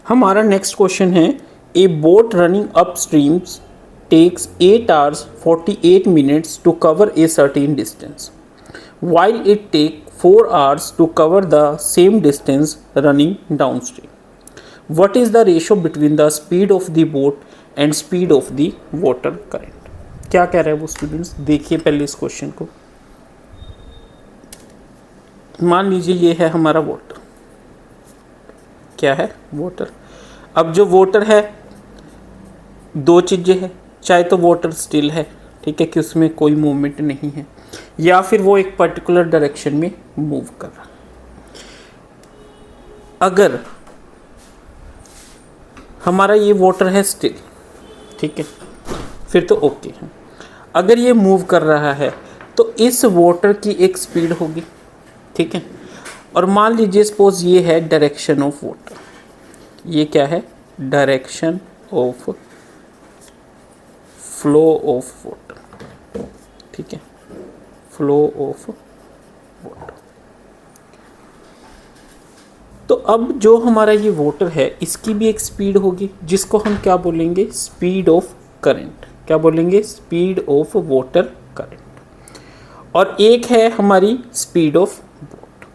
हमारा next question है, a boat running upstreams takes 8 hours 48 minutes to cover a certain distance, while it take 4 hours to cover the same distance running downstream. What is the ratio between the speed of the boat and speed of the water current? क्या कह रहे हैं वो students, देखिए पहले इस question को। मान लीजिए ये है हमारा वाटर, क्या है वाटर। अब जो वाटर है दो चीज़ें हैं, चाहे तो वाटर स्टिल है, ठीक है, कि उसमें कोई मूवमेंट नहीं है, या फिर वो एक पर्टिकुलर डायरेक्शन में मूव कर रहा है। अगर हमारा ये वाटर है स्टिल, ठीक है, फिर तो ओके है। अगर ये मूव कर रहा है तो इस वाटर की एक स्पीड होगी, ठीक है। और मान लीजिए सपोज ये है डायरेक्शन ऑफ वाटर, ये क्या है, direction of flow of water, ठीक है, फ्लो ऑफ वाटर। तो अब जो हमारा ये वाटर है इसकी भी एक स्पीड होगी जिसको हम क्या बोलेंगे, स्पीड ऑफ करंट। क्या बोलेंगे, स्पीड ऑफ वाटर करंट। और एक है हमारी speed of boat,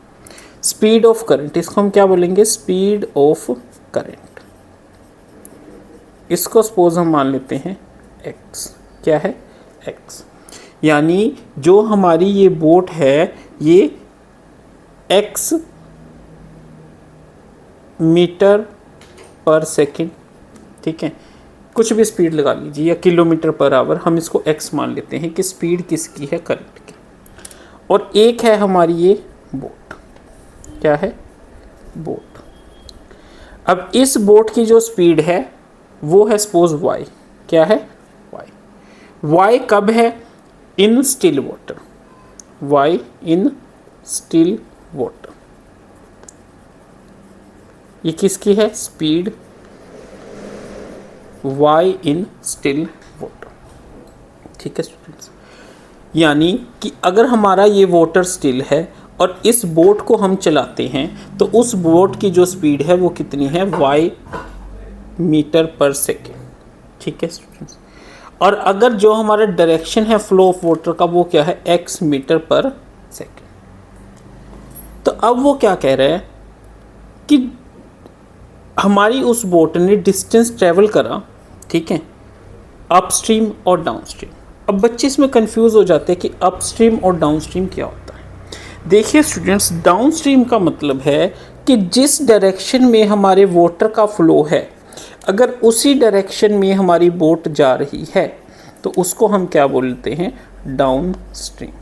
speed of current, इसको हम क्या बोलेंगे, स्पीड ऑफ करंट। इसको सपोज हम मान लेते हैं x, क्या है x, यानी जो हमारी ये बोट है ये x मीटर पर सेकंड, ठीक है, कुछ भी स्पीड लगा लीजिए, या किलोमीटर पर आवर, हम इसको x मान लेते हैं कि स्पीड किसकी है, करंट की। और एक है हमारी ये बोट, क्या है, बोट। अब इस बोट की जो स्पीड है वो है सपोज y, क्या है, y कब है, in still water, y in still water. ये किसकी है, speed y in still water, ठीक है स्टूडेंट्स। यानी कि अगर हमारा ये वाटर स्टिल है और इस बोट को हम चलाते हैं तो उस बोट की जो स्पीड है वो कितनी है, y मीटर पर सेकेंड, ठीक है स्टूडेंट्स। और अगर जो हमारा डायरेक्शन है फ्लो ऑफ वाटर का वो क्या है, x मीटर पर सेकेंड। तो अब वो क्या कह रहा है कि हमारी उस बोट ने डिस्टेंस ट्रेवल करा, ठीक है, अपस्ट्रीम और डाउनस्ट्रीम। अब बच्चे इसमें कंफ्यूज हो जाते हैं कि अपस्ट्रीम और डाउनस्ट्रीम क्या होता है। देखिए स्टूडेंट्स, डाउनस्ट्रीम का मतलब है कि जिस डायरेक्शन में हमारे वाटर का फ्लो है, अगर उसी डायरेक्शन में हमारी बोट जा रही है तो उसको हम क्या बोलते हैं, डाउन स्ट्रीम।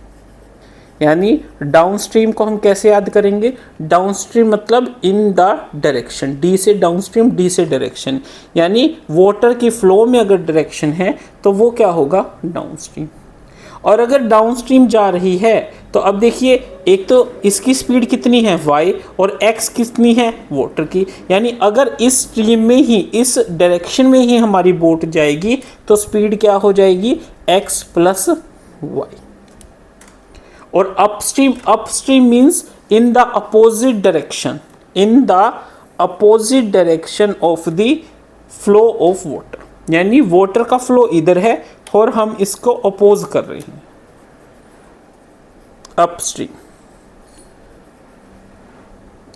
यानी डाउन स्ट्रीम को हम कैसे याद करेंगे, डाउन स्ट्रीम मतलब इन द डायरेक्शन, डी से डाउन स्ट्रीम, डी से डायरेक्शन, यानी वाटर की फ्लो में अगर डायरेक्शन है तो वो क्या होगा, डाउन स्ट्रीम। और अगर डाउन स्ट्रीम जा रही है तो अब देखिए, एक तो इसकी स्पीड कितनी है y, और x कितनी है वाटर की। यानी अगर इस स्ट्रीम में ही, इस डायरेक्शन में ही हमारी बोट जाएगी तो स्पीड क्या हो जाएगी, x प्लस y। और upstream means in the opposite direction, in the opposite direction of the flow of water. यानी वाटर का फ्लो इधर है और हम इसको अपोज कर रहे हैं, अपस्ट्रीम।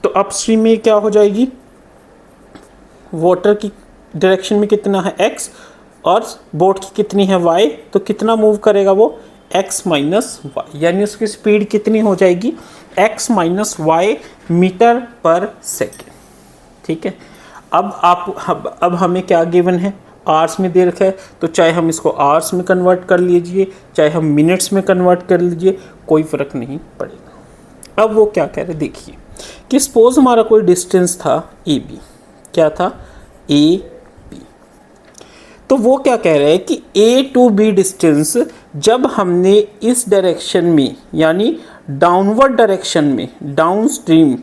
तो अपस्ट्रीम में क्या हो जाएगी, वाटर की डायरेक्शन में कितना है x और बोट की कितनी है y, तो कितना मूव करेगा वो, x माइनस वाई, यानी उसकी स्पीड कितनी हो जाएगी, x माइनस वाई मीटर पर सेकेंड, ठीक है। अब हमें क्या गिवन है, आवर्स में दे रखा है, तो चाहे हम इसको आवर्स में कन्वर्ट कर लीजिए, चाहे हम मिनट्स में कन्वर्ट कर लीजिए, कोई फ़र्क नहीं पड़ेगा। अब वो क्या कह रहे, देखिए कि सपोज हमारा कोई डिस्टेंस था ए बी, क्या था, ए बी। तो वो क्या कह रहे हैं कि ए टू बी डिस्टेंस जब हमने इस डायरेक्शन में, यानी डाउनवर्ड डायरेक्शन में, डाउन स्ट्रीम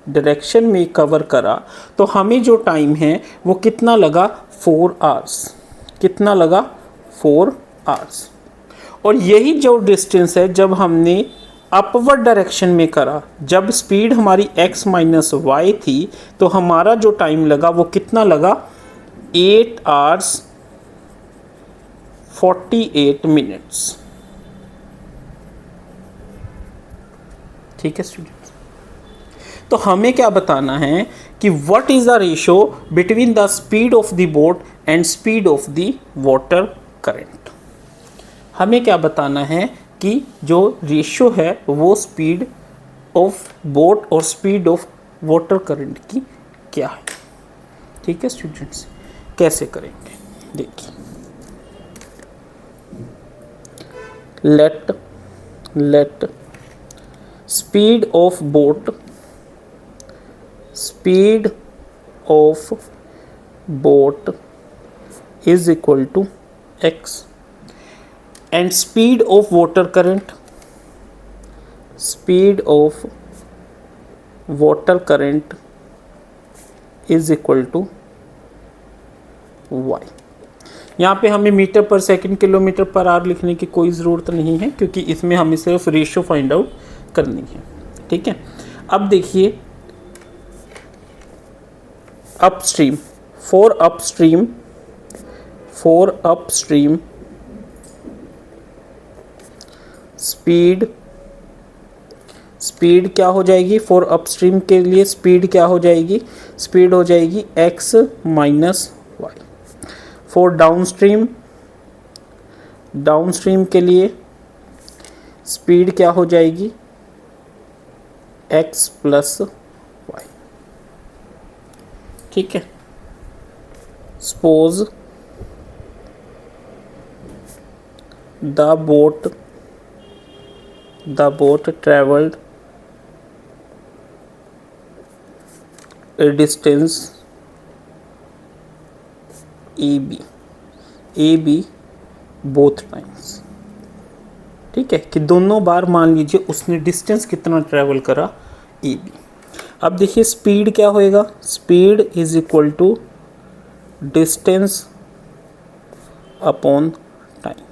डायरेक्शन में कवर करा, तो हमें जो टाइम है वो कितना लगा, 4 आवर्स। कितना लगा, 4 आवर्स। और यही जो डिस्टेंस है जब हमने अपवर्ड डायरेक्शन में करा, जब स्पीड हमारी x माइनस वाई थी तो हमारा जो टाइम लगा वो कितना लगा, 8 hours 48 minutes। ठीक है स्टूडेंट्स, तो हमें क्या बताना है कि what is the ratio between the speed of the boat and speed of the water current. हमें क्या बताना है कि जो रेशियो है वो स्पीड ऑफ बोट और स्पीड ऑफ वाटर करंट की क्या है। ठीक है स्टूडेंट्स, कैसे करेंगे देखिए, let speed of boat is equal to x and speed of water current is equal to y। यहाँ पे हमें मीटर पर सेकंड, किलोमीटर पर आवर लिखने की कोई ज़रूरत नहीं है क्योंकि इसमें हमें सिर्फ रेशियो फाइंड आउट करनी है। ठीक है, अब देखिए अपस्ट्रीम, फॉर अपस्ट्रीम स्पीड क्या हो जाएगी, फॉर अपस्ट्रीम के लिए स्पीड क्या हो जाएगी, स्पीड हो जाएगी x minus y. For downstream के लिए स्पीड क्या हो जाएगी, x प्लस वाई। ठीक है, suppose the boat traveled a distance AB both times। ठीक है, कि दोनों बार मान लीजिए उसने डिस्टेंस कितना ट्रेवल करा, AB। अब देखिए स्पीड क्या होएगा, speed is equal to distance upon time,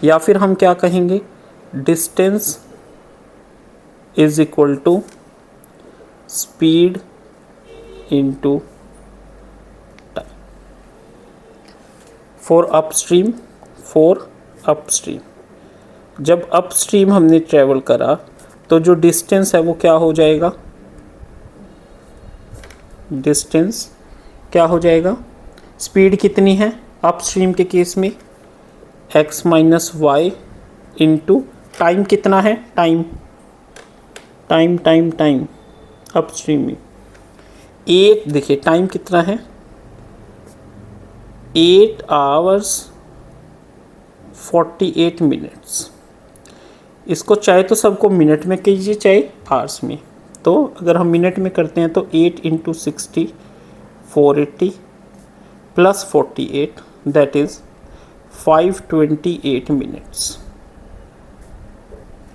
या फिर हम क्या कहेंगे, distance is equal to speed into time. For upstream जब अपस्ट्रीम हमने ट्रेवल करा तो जो डिस्टेंस है वो क्या हो जाएगा, डिस्टेंस क्या हो जाएगा, स्पीड कितनी है अपस्ट्रीम के केस में, x minus y into time कितना है, टाइम अपस्ट्रीम में 8, देखिए टाइम कितना है 8 hours 48 minutes। इसको चाहे तो सबको मिनट में कीजिए चाहे आवर्स में, तो अगर हम मिनट में करते हैं तो 8 into 60 480 plus 48 that is 528 minutes.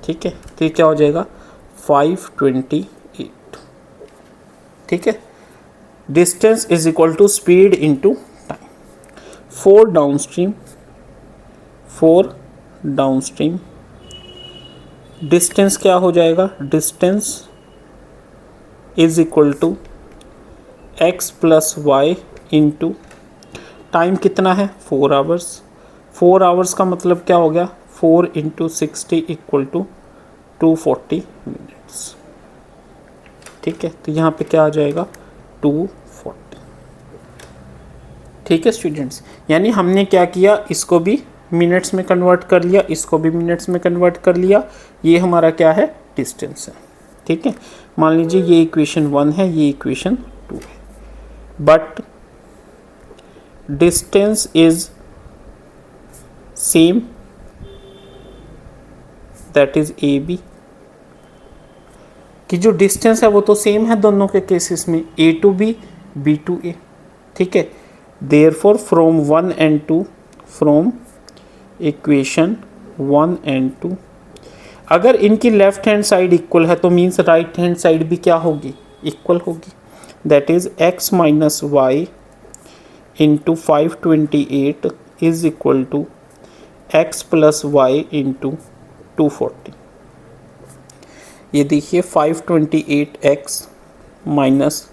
ठीक है, तो ये क्या हो जाएगा 528। ठीक है, distance is equal to speed into time. For downstream distance क्या हो जाएगा, distance is equal to x plus y into time कितना है 4 आवर्स। 4 आवर्स का मतलब क्या हो गया, 4 इंटू 60 इक्वल टू 240 मिनट्स। ठीक है, तो यहाँ पे क्या आ जाएगा 240। ठीक है स्टूडेंट्स, यानी हमने क्या किया, इसको भी मिनट्स में कन्वर्ट कर लिया, इसको भी मिनट्स में कन्वर्ट कर लिया। ये हमारा क्या है, डिस्टेंस है। ठीक है, मान लीजिए ये इक्वेशन 1 है, ये इक्वेशन 2 है, but distance is same that is AB, कि जो डिस्टेंस है वो तो सेम है दोनों के केसेस में, A to B B to A। ठीक है, therefore from 1 and 2, from equation 1 and 2 अगर इनकी लेफ्ट हैंड साइड इक्वल है तो मीन्स राइट हैंड साइड भी क्या होगी, इक्वल होगी। That is x minus y into 528 is equal to x plus y into 240। ये देखिए 528x minus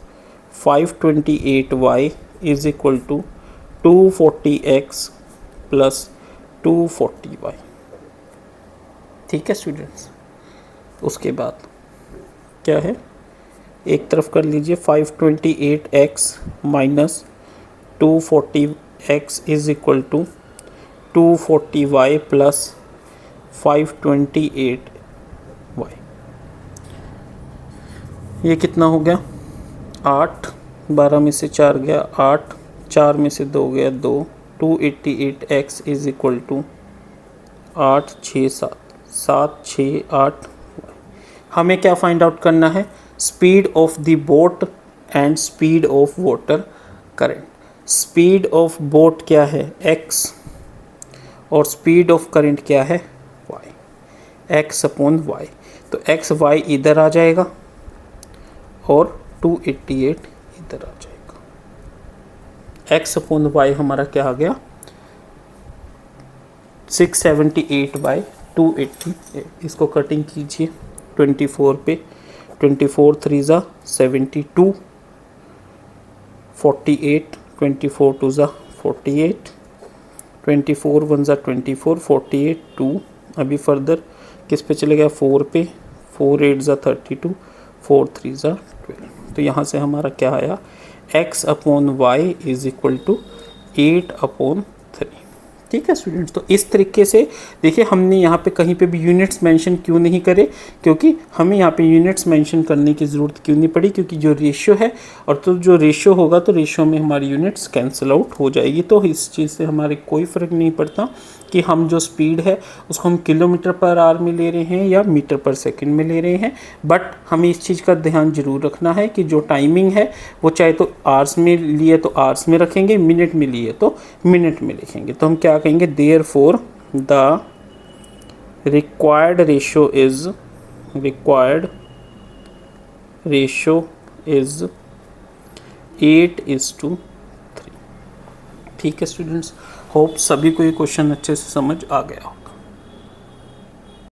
528y is equal to 240x plus 240y। ठीक है स्टूडेंट्स, उसके बाद क्या है, एक तरफ कर लीजिए 528x minus 240x is equal to 240y plus 528y। ये कितना हो गया, 8, 12 में से 4 गया 8, 4 में से 2 गया 2, 288x इज इक्वल टू 8 6 7 7 6 8। हमें क्या फाइंड आउट करना है, speed of the boat and speed of water current. Speed of boat क्या है x और स्पीड ऑफ करंट क्या है y, x अपॉन y। तो x y इधर आ जाएगा और 288 इधर आ जाएगा। x अपॉन y हमारा क्या आ गया 678/288। इसको कटिंग कीजिए 24 पे, 24 3 ज़ा 72, 48, 24 2 ज़ा 48, 24 1 ज़ा 24, 48 2। अभी फर्दर किस पे चले गया 4 पे, 4 8 ज़ा 32, 4 3 ज़ा 12। तो यहाँ से हमारा क्या आया, x upon y is equal to 8/3। ठीक है स्टूडेंट्स, तो इस तरीके से देखिए हमने यहाँ पे कहीं पे भी यूनिट्स मेंशन क्यों नहीं करे, क्योंकि हमें यहाँ पे यूनिट्स मेंशन करने की ज़रूरत क्यों नहीं पड़ी, क्योंकि जो रेशियो है और तो जो रेशियो होगा तो रेशियो में हमारी यूनिट्स कैंसिल आउट हो जाएगी। तो इस चीज़ से हमारे कोई फ़र्क नहीं पड़ता कि हम जो स्पीड है उसको हम किलोमीटर पर आवर में ले रहे हैं या मीटर पर सेकंड में ले रहे हैं। बट हमें इस चीज़ का ध्यान जरूर रखना है कि जो टाइमिंग है वो चाहे तो आवर्स में लिए तो आवर्स में रखेंगे, मिनट में लिए तो मिनट में लिखेंगे। तो हम क्या कहेंगे, therefore the required ratio is 8:3। ठीक है स्टूडेंट्स, होप सभी को ये क्वेश्चन अच्छे से समझ आ गया हो।